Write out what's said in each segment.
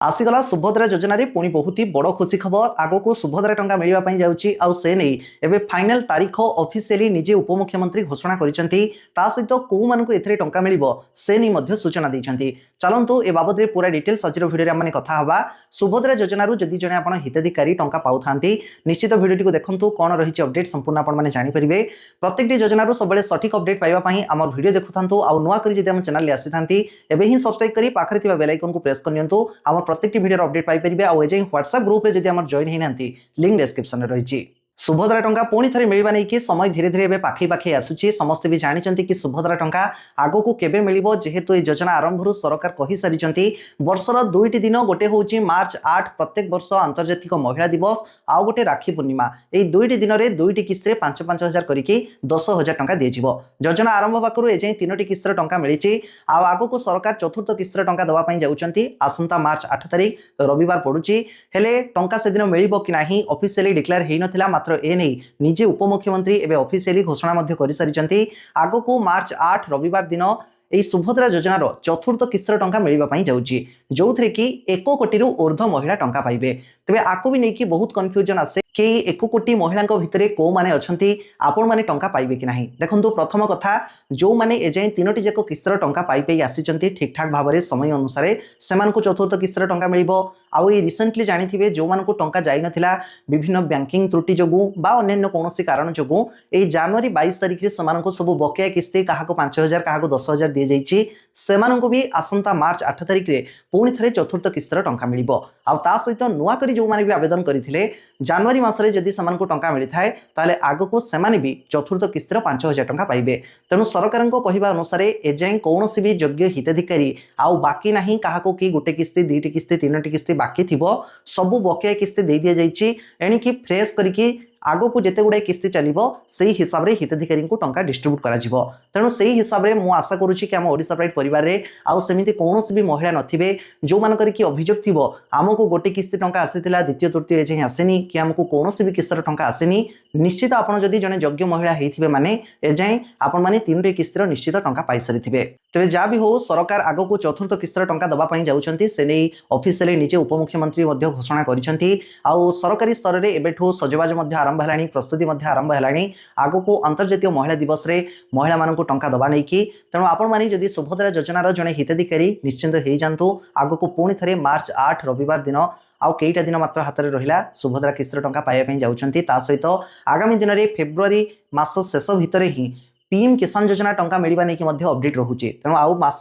आसीगला सुभद्रा योजना रे पुणी बहुत ही बड़ खुशी खबर आग को सुभद्रा टंका मिलवाई जाऊँगी आउ से नहीं एवं फाइनाल तारीख ऑफिशियली निजे उपमुख्यमंत्री घोषणा करिसेंती सहित कौ मानक एथिरे टंका मिलिबो से नहीं सूचना देइछंती। चलंतु ए बाबद रे पूरा डिटेल्स आज वीडियो रे हमने कथा हवा। सुभद्रा योजना रु जदि जने आपण हिताधिकारी टंका पाउथांती निश्चित वीडियो को देखंतु कोन रहिछि अपडेट संपूर्ण आपण माने जानि परिबे। प्रत्येक योजना रु सबले सठिक अपडेट पाइबा पई हमर वीडियो देखुथांतु आ नुवा करी जदि हम चैनल ले आसीथांती एबे ही सब्सक्राइब करी पाखरे थिबा बेल आइकन को प्रेस करनियंतु हमर प्रत्येक वीडियो अपडेट पाई परिबे। आ एजे WhatsApp ग्रुप रे जदि हमर जॉइन हेइ नांती लिंक डिस्क्रिप्शन रे रहिछि। सुभद्रा टंका पुणी थे मिलवा नहीं कि समय धीरे धीरे पाखे पाखे आसूची समस्ते भी जानते कि सुभद्रा टंका आग को केबे मिलिबो जेहेतु ये योजना आरंभ सरकार कहि सारिचंती। वर्षर दुईटी दिन गोटे होउची मार्च 8 प्रत्येक वर्ष अंतर्जातिक महिला दिवस आउ गोटे राखी पूर्णिमा। ये दुईटी दिन में दुईटी किस्त 5-5 हजार करके 10,000 टंका दिजिबो। योजना आरंभ पाखरु एजे 3टी किस्त टंका मिलिची। आग को सरकार चतुर्थ किस्त टंका दवा पई जाउचंती। आसंता मार्च 8 तारिख रविवार पड़ुची हेले टंका से दिन मिलिबो कि नाही ऑफिशियली डिक्लेयर हेइ नथिला मात्र ए नहीं निजे उपमुख्यमंत्री एवं ऑफिशियली घोषणा कर सारी। आग को मार्च 8 रविवार दिन यही सुभद्रा योजनार चतुर्थ किस्त टंका मिलवाई जाऊँगी जो थे कि 1 कोटी रु ऊर्ध्व महिला टंका पाइबे। तेबे आपको भी नहीं बहुत कन्फ्यूजन आसे कि 1 कोटी महिला भितर कौ माने अछंती आपण माने टंका पाइबे कि नाही। देखंतु प्रथम कथा जो माने एजाई 3टी जाक किस्त टंका पाई आसीचंती ठीक ठाक भाव में समय अनुसार सेमानकु चतुर्थ किस्त टंका मिलिबो। आउ ये रिसेंटली जानिथिबे जो मानकु टंका जाई नथिला विभिन्न बैंकिंग त्रुटि जोगु बा अन्य कोनोसी कारण जोगु ए जनवरी 22 तारिख रे समानकु सब बकेया किस्ती काहाको 5,000 काहाको 10,000 दे जाईची। सेमानकु भी आसंता मार्च 8 तारिख रे पुणी थरे चतुर्थ किस्त टंका मिलिबो। आ ता सहित नुआ करी जो माने भी आवेदन करिथिले जनवरी मासरे जदि समानकु टंका मिलिथाय ताले आगको सेमाने भी चतुर्थ किस्तर 5,000 टंका पाइबे। तेणु सरकारको कहिबा अनुसार एजाई कोनोसी भी योग्य हिताधिकारी आउ बाकी नाही काहाको कि गोटे किस्ती 2टी किस्ती 3टी किस्ती बाकी थिबो सबु बकेया किस्ती दे दिया जाईची। एणिकी फ्रेश करिकी आगो को जिते गुड़ाई किस्ती चलो से हिसाब से हिताधिकारी को टंका डिस्ट्रीब्यूट करा जिवो। तेणु से हिसाब से मुझे आशा करुच्ची कि आम ओडिशा प्राइड परिवार रे आउ सेमिति कौनसी भी महिला नथिबे जो मानकर कि अभियोग थिबो आमको गोटे किस्ती टंका आसीथिला द्वितीय तृतीय एजे आसेनी कि आमको कौनसी भी किस्तर टंका आसेनी। निश्चित आपन जदि जने योग्य महिला हेइथिबे माने एजाई आपन माने 3टी किस्तर निश्चित टंका पाई सारिथिबे। तेबे जा भी हो सरकार आगो को चतुर्थ किस्तर टंका दबा पई जाउछंती से नै ऑफिशियली निजे उपमुख्यमंत्री मध्ये घोषणा करिसंती। आउ सरकारी स्तर रे एबेठो सजबाज मध्ये आरंभ हलानी प्रस्तुति मध्ये आरंभ हलानी आगो को अंतर्जातीय महिला दिवस रे महिला मानकु टंका दबा नै कि। तेणु आपण माने जदि सुभद्रा योजनार जने हिताधिकारी निश्चिंत हेइ जांतु। आगो को पुणी थरे मार्च 8 रविवार दिन आउ कईटा दिन मात्र हाथ में रहा सुभद्रा किस्त टंका पाइबा जाऊँगी। सहित आगामी दिन में फेब्रुआरी मास शेष भितर ही पीएम किसान योजना टंका मिलवा नहीं कि अपडेट रोचे। तेणु आउ मास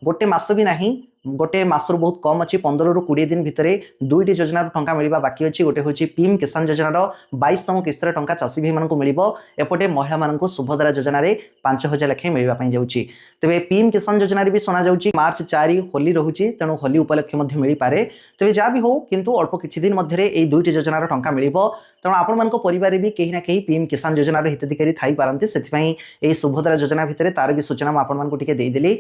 गोटे मास भी नहीं गोटे मासर बहुत कम अच्छी 15 ରୁ 20 दिन भितर 2टी योजना टंका मिलवा बाकी अच्छी। गोटे हूँ पीएम किसान योजनार 22तम किस्तर टंका चाषी भाई मानक मिलिबो। एपटे महिला मानक सुभद्रा योजना रे 5,000 लेखे मिलवा जाऊँगी। तेबे पीएम किसान योजना भी शुणा जाऊँगी मार्च 4 होली रोचे तेणु होली उपलक्षे मिल पारे। तेबे जहाँ भी हो किंतु अल्प किछि दिन मध्य 2टी योजनार टंका मिलिबो। तेणु आपण मानक परिवार भी कहीं ना कहीं पीएम किसान योजनार हिताधिकारी थाई पारंती। सेथिपई एई सुभद्रा योजना भितर तार भी सूचना आपण मानक टिके देदेली।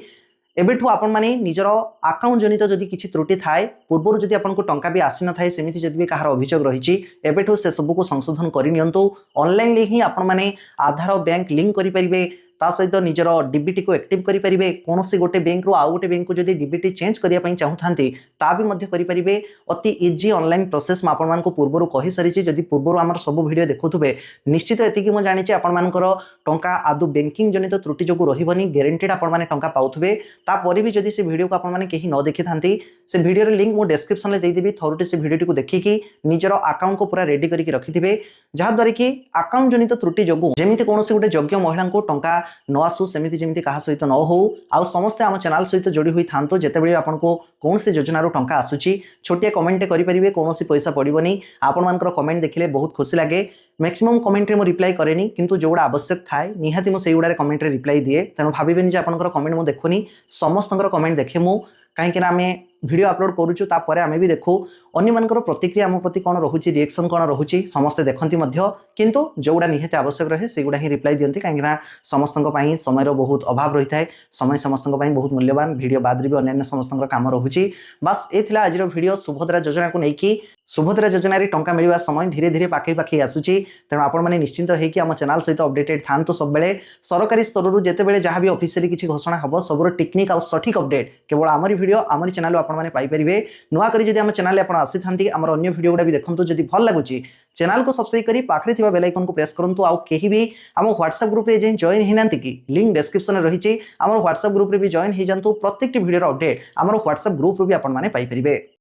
एबेठू आपण माने निजर अकाउंट जनित जदि किछि त्रुटि थाए पूर्व जदि आपन को टंका भी आसी न थाए सेमिति जदि भी कहार अभियोग रहिछि एबेठू से सब को संशोधन करि नियंतु। ऑनलाइन ले ही आपण माने आधार बैंक लिंक करि परिबे ता सहित निजर डीबीटी को एक्टिव करि परिबे। कोनोसी गोटे बैंक रो आउ गोटे बैंक को जदि डीबीटी चेंज करिया पई चाहुथांती ता भी मध्य करि परिबे। अति इजी ऑनलाइन प्रोसेस म आपण मान को पूर्व कहि सारिछि। जदि पूर्व हमर सब वीडियो देखुथुबे निश्चित एतिकी म जानिछि आपण मानकर टंका आदु बैंकिंग जनित त्रुटि जोगु रहिबनी ग्यारंटीड आपण माने टंका पाउथुबे। ता परे भी जदि से वीडियो को आपण माने केही न देखि थांती से वीडियो रे लिंक मु डिस्क्रिप्शन ले देई देबी। थोरटी से वीडियो को देखिकी निजर अकाउंट को पूरा रेडी करके रखिथिबे जहा द्वारा कि अकाउंट जनित त्रुटि जोगु जेमिति कोनोसी गोटे योग्य महिला को टंका न आसु सेमिति जेमिति कहा सहित न हो। आउ समस्ते आम चैनल सहित जोड़ी हुई थांतो जेतेबेले आपन को कौन से योजनार टंका आसुची छोटिया कमेंट करि परिबे कोनोसी पैसा पड़िबनी। आपण मानकर कमेंट देखिले बहुत खुशी लागे। मैक्सिमम कमेंट रे मो रिप्लाई करेनी किंतु जोड़ा आवश्यक थाए निहाती मो सेई गुडा कमेंट रे रिप्लाई दिए। तेणु भाबिबेनी जे आपनकर कमेंट मो देखुनी समस्तकर कमेंट देखे मु कहीं आमे वीडियो अपलोड करूछु तापर आमे भी देखू अन्य मानकर प्रतिक्रिया आम प्रति कौन रोचे रिएक्शन कौन रोचे समस्ते देखती किंतु जोड़ा निहाती आवश्यक रहे सेगुड़ा ही रिप्लाई दियंती कहीं समस्त समय बहुत अभाव रही है। समय समस्त बहुत मूल्यवान वीडियो बाद भी अन्य समस्त काम रोचे। बास ये आज वीडियो सुभद्रा योजना को लेकिन सुभद्रा योजन टंका मिलवा समय धीरे धीरे पाखे पाखे आसूची तेणु आपण मैंने निश्चिंत होकर आम चैनल सहित अपडेटेड था सब सरकारी स्तर जिते जहाँ भी ऑफिशियली किसी घोषणा हम सबूर टेक्निक और सठिक अपडेट केवल आमरी वीडियो आमरी चैनल आपंपारे नुआक जब आम चैनल आप आसी था आम अન્ય वीडियो गुड़ा भी देखो जब भल लगुच चैनल को सब्सक्राइब करी पाखे बेल आइकन को प्रेस करूँ आउ कहीं भी आम व्हाट्सएप ग्रुप रे जॉइन होना कि लिंक डिस्क्रिप्शन में रही आम व्हाट्सएप ग्रुप रे भी जॉइन हो जातु प्रत्येक वीडियो अपडेट आम व्हाट्सएप ग्रुप रू भी आपने पाइपर।